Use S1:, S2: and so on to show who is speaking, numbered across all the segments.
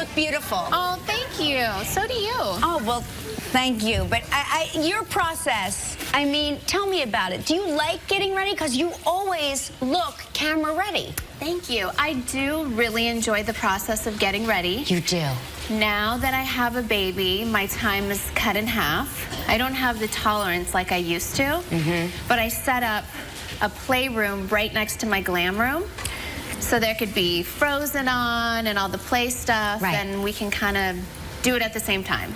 S1: look beautiful.
S2: Oh, thank you. So do you.
S1: Oh, well, thank you. But your process, I mean, tell me about it. Do you like getting ready? Because you always look camera ready.
S2: Thank you. I do really enjoy the process of getting ready.
S1: You do.
S2: Now that I have a baby, my time is cut in half. I don't have the tolerance like I used to, but I set up a playroom right next to my glam room. So there could be Frozen on and all the play stuff, and we can kind of do it at the same time.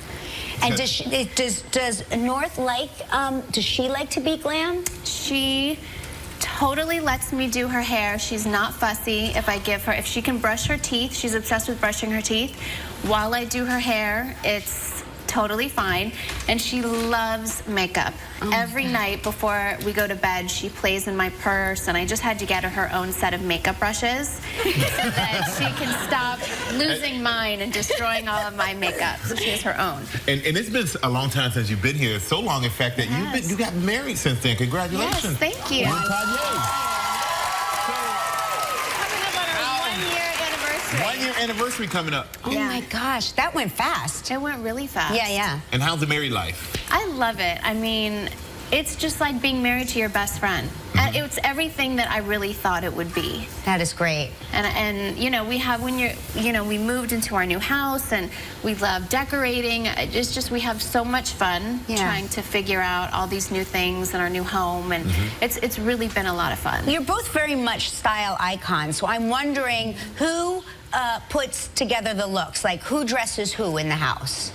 S1: And does North like, does she like to be glam?
S2: She totally lets me do her hair. She's not fussy if she can brush her teeth. She's obsessed with brushing her teeth. While I do her hair, it's totally fine. And she loves makeup. Every night before we go to bed, she plays in my purse, and I just had to get her own set of makeup brushes so that she can stop losing mine and destroying all of my makeup. So she has her own.
S3: And it's been a long time since you've been here. So long, in fact, that you got married since then. Congratulations.
S2: Yes, thank you.
S3: One-year anniversary coming up.
S1: Oh my gosh, that went fast.
S2: It went really fast.
S1: Yeah.
S3: And how's the married life?
S2: I love it. I mean, it's just like being married to your best friend. And it's everything that I really thought it would be.
S1: That is great.
S2: And you know, we moved into our new house, and we love decorating. It's just, we have so much fun trying to figure out all these new things in our new home, and it's really been a lot of fun.
S1: You're both very much style icons, so I'm wondering who puts together the looks? Like, who dresses who in the house?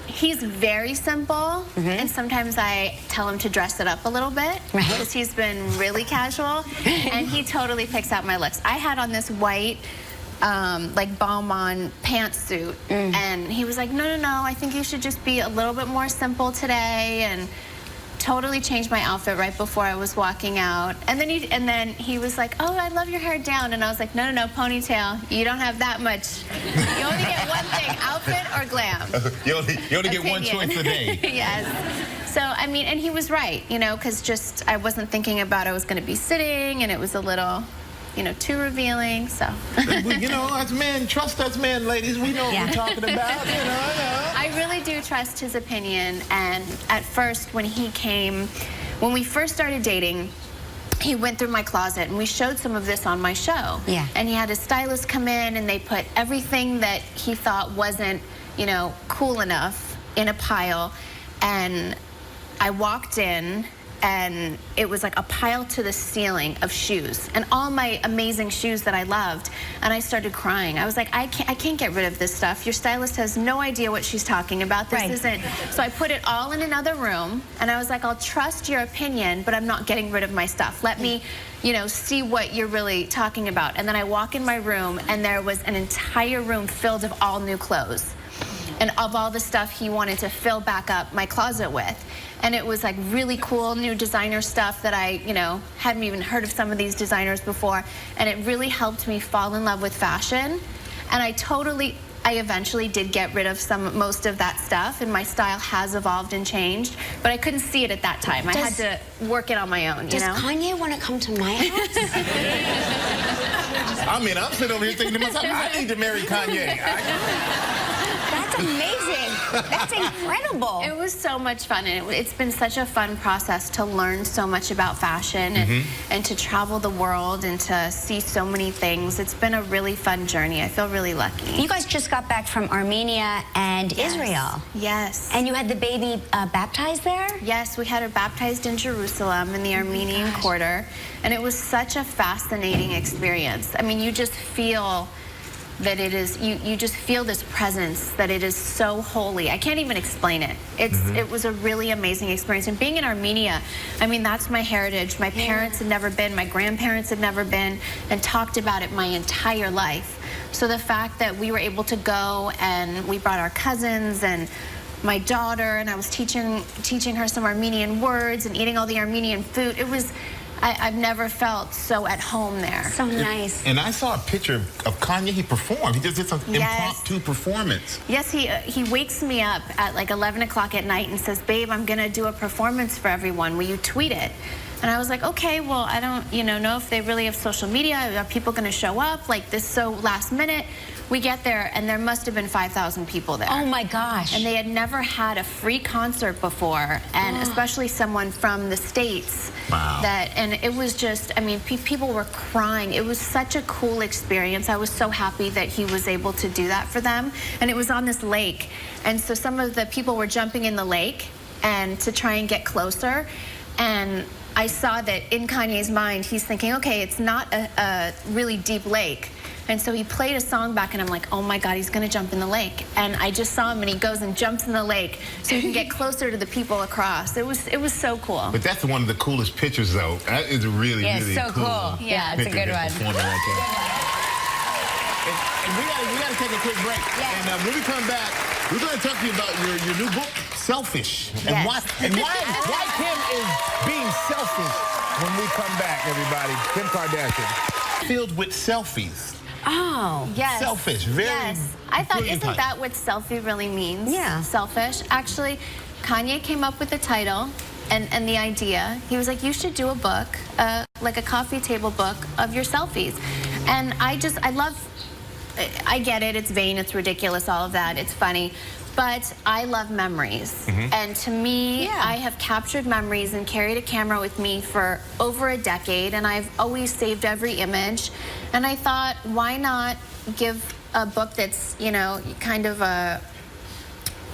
S2: He's very simple, and sometimes I tell him to dress it up a little bit because he's been really casual, and he totally picks out my looks. I had on this white, like Balmain pantsuit, and he was like, no, I think you should just be a little bit more simple today, and totally changed my outfit right before I was walking out. And then he was like, oh, I love your hair down. And I was like, no, ponytail. You don't have that much. You only get one thing, outfit or glam.
S3: You only get one choice a day.
S2: Yes. So, I mean, and he was right, you know, because just I wasn't thinking about I was going to be sitting, and it was a little, you know, too revealing, so.
S3: You know, as men, trust us men, ladies. We know what we're talking about, you know.
S2: I really do trust his opinion, and at first when we first started dating, he went through my closet, and we showed some of this on my show.
S1: Yeah.
S2: And he had his stylist come in, and they put everything that he thought wasn't, you know, cool enough in a pile, and I walked in, and it was like a pile to the ceiling of shoes, and all my amazing shoes that I loved, and I started crying. I was like, I can't get rid of this stuff. Your stylist has no idea what she's talking about. This isn't. So I put it all in another room, and I was like, I'll trust your opinion, but I'm not getting rid of my stuff. Let me, you know, see what you're really talking about. And then I walk in my room, and there was an entire room filled of all new clothes, and of all the stuff he wanted to fill back up my closet with. And it was like really cool new designer stuff that I, you know, hadn't even heard of some of these designers before. And it really helped me fall in love with fashion. And I eventually did get rid of most of that stuff, and my style has evolved and changed, but I couldn't see it at that time. I had to work it on my own, you know?
S1: Does Kanye want to come to my house?
S3: I mean, I'm sitting over here thinking to myself, I need to marry Kanye.
S1: That's amazing. That's incredible.
S2: It was so much fun, and it's been such a fun process to learn so much about fashion and to travel the world and to see so many things. It's been a really fun journey. I feel really lucky.
S1: You guys just got back from Armenia and Israel.
S2: Yes.
S1: And you had the baby baptized there?
S2: Yes, we had her baptized in Jerusalem in the Armenian quarter, and it was such a fascinating experience. I mean, you just feel that it is, you just feel this presence, that it is so holy. I can't even explain it. It was a really amazing experience. And being in Armenia, I mean, that's my heritage. My parents had never been, my grandparents had never been, and talked about it my entire life. So the fact that we were able to go, and we brought our cousins and my daughter, and I was teaching her some Armenian words and eating all the Armenian food. It was, I've never felt so at home there.
S1: So nice.
S3: And I saw a picture of Kanye. He performed. He just did some impromptu performance.
S2: Yes, he wakes me up at like 11 o'clock at night and says, babe, I'm going to do a performance for everyone. Will you tweet it? And I was like, okay, well, I don't, know if they really have social media. Are people going to show up? Like, this so last minute. We get there, and there must have been 5,000 people there.
S1: Oh, my gosh.
S2: And they had never had a free concert before, and especially someone from the States.
S3: Wow.
S2: And it was just, I mean, people were crying. It was such a cool experience. I was so happy that he was able to do that for them. And it was on this lake. And so some of the people were jumping in the lake and to try and get closer. And I saw that in Kanye's mind, he's thinking, okay, it's not a really deep lake. And so he played a song back, and I'm like, oh my God, he's going to jump in the lake. And I just saw him, and he goes and jumps in the lake so he can get closer to the people across. It was so cool.
S3: But that's one of the coolest pictures, though. That is really, really
S1: so cool. Yeah, it's a good one.
S3: And we got to take a quick break.
S1: Yeah.
S3: And when we come back, we're going to talk to you about your new book, Selfish. And
S2: Yes.
S4: why Kim is being selfish when we come back, everybody. Kim Kardashian.
S3: Filled with selfies.
S1: Oh.
S2: Yes.
S3: Selfish. Very
S2: Yes. I thought,
S3: brilliant
S2: isn't
S3: title.
S2: that what selfie really means?
S1: Yeah.
S2: Selfish. Actually, Kanye came up with the title and the idea. He was like, you should do a book, like a coffee table book of your selfies. And I get it, it's vain, it's ridiculous, all of that, it's funny. But I love memories. And to me, I have captured memories and carried a camera with me for over a decade, and I've always saved every image. And I thought, why not give a book that's,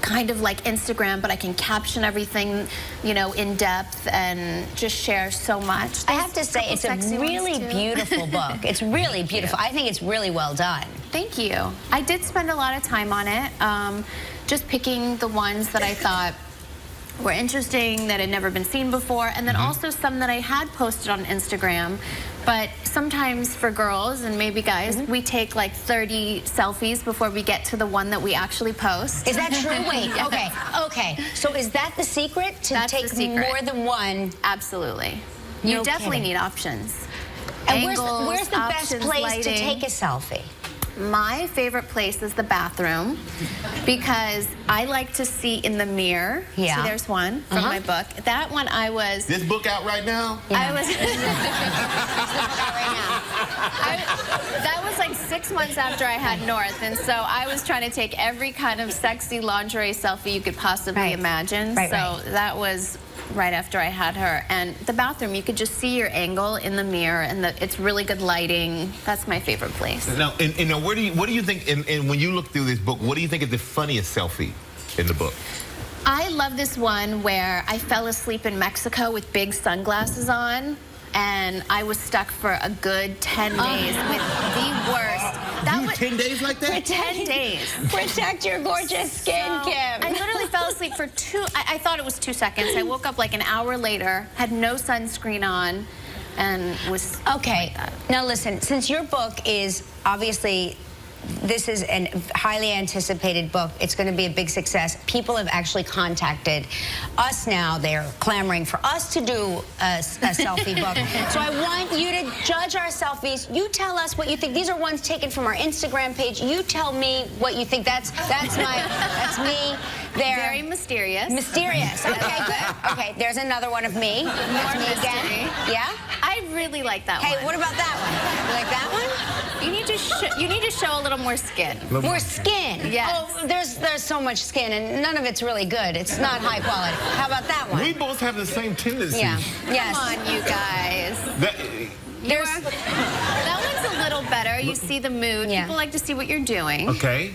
S2: kind of like Instagram, but I can caption everything, in depth and just share so much.
S1: I have to say, it's a really beautiful book. It's really beautiful. I think it's really well done.
S2: Thank you. I did spend a lot of time on it, just picking the ones that I thought were interesting, that had never been seen before, and then also some that I had posted on Instagram. But sometimes for girls and maybe guys, we take like 30 selfies before we get to the one that we actually post.
S1: Is that true? Wait, okay. So is that the secret? To
S2: That's
S1: take
S2: the secret.
S1: more than one?
S2: Absolutely. You
S1: No
S2: definitely
S1: kidding.
S2: need options.
S1: And
S2: Angles,
S1: where's the best
S2: options,
S1: place
S2: lighting.
S1: to take a selfie?
S2: My favorite place is the bathroom because I like to see in the miror.
S1: Yeah.
S2: So there's one from my book. That one I was...
S3: This book out right now?
S2: I was... that was like 6 months after I had North, and so I was trying to take every kind of sexy lingerie selfie you could possibly imagine. So that was right after I had her. And the bathroom, you could just see your angle in the mirror, and it's really good lighting. That's my favorite place.
S3: Now, and what do you think, and when you look through this book, what do you think is the funniest selfie in the book?
S2: I love this one where I fell asleep in Mexico with big sunglasses on, and I was stuck for a good 10 days with the worst.
S3: That was 10 days like that?
S2: For 10 days.
S1: Protect your gorgeous skin, Kim.
S2: I literally fell asleep for I thought it was 2 seconds. I woke up like an hour later, had no sunscreen on, and was
S1: Okay, now listen, since your book is obviously, this is a highly anticipated book. It's going to be a big success. People have actually contacted us now. They're clamoring for us to do a selfie book. So I want you to judge our selfies. You tell us what you think. These are ones taken from our Instagram page. You tell me what you think. That's me. They're
S2: very mysterious.
S1: Mysterious. Okay, good. Okay, there's another one of me. That's me again. Yeah?
S2: I really like that one.
S1: Hey, what about that one? You like that one?
S2: You need to show a little more skin.
S1: More skin.
S2: Yes.
S1: Oh, there's so much skin, and none of it's really good. It's not high quality. How about that one?
S3: We both have the same tendencies.
S1: Yeah. Yes.
S2: Come on, you guys. That one's a little better. You see the mood.
S1: Yeah.
S2: People like to see what you're doing.
S3: Okay.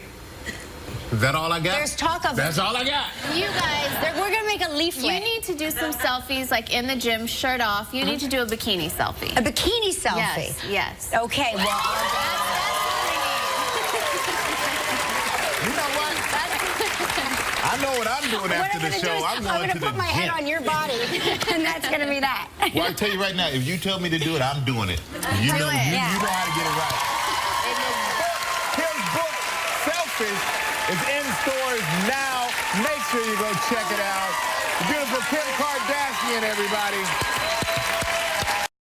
S3: Is that all I got?
S1: There's talk of...
S3: That's all I got.
S2: You guys,
S1: we're going to make a leaflet.
S2: you need to do some selfies, like in the gym, shirt off. You need to do a bikini selfie.
S1: A bikini selfie?
S2: Yes, yes.
S1: Okay, well...
S3: You know what? I know what I'm doing after the show. I'm going to
S1: put my head on your body, and that's going to be that.
S3: Well, I tell you right now, if you tell me to do it, I'm doing it. You know how to get it right.
S4: Kim's book, Selfish, is in stores now. Make sure you go check it out. The beautiful Kim Kardashian, everybody.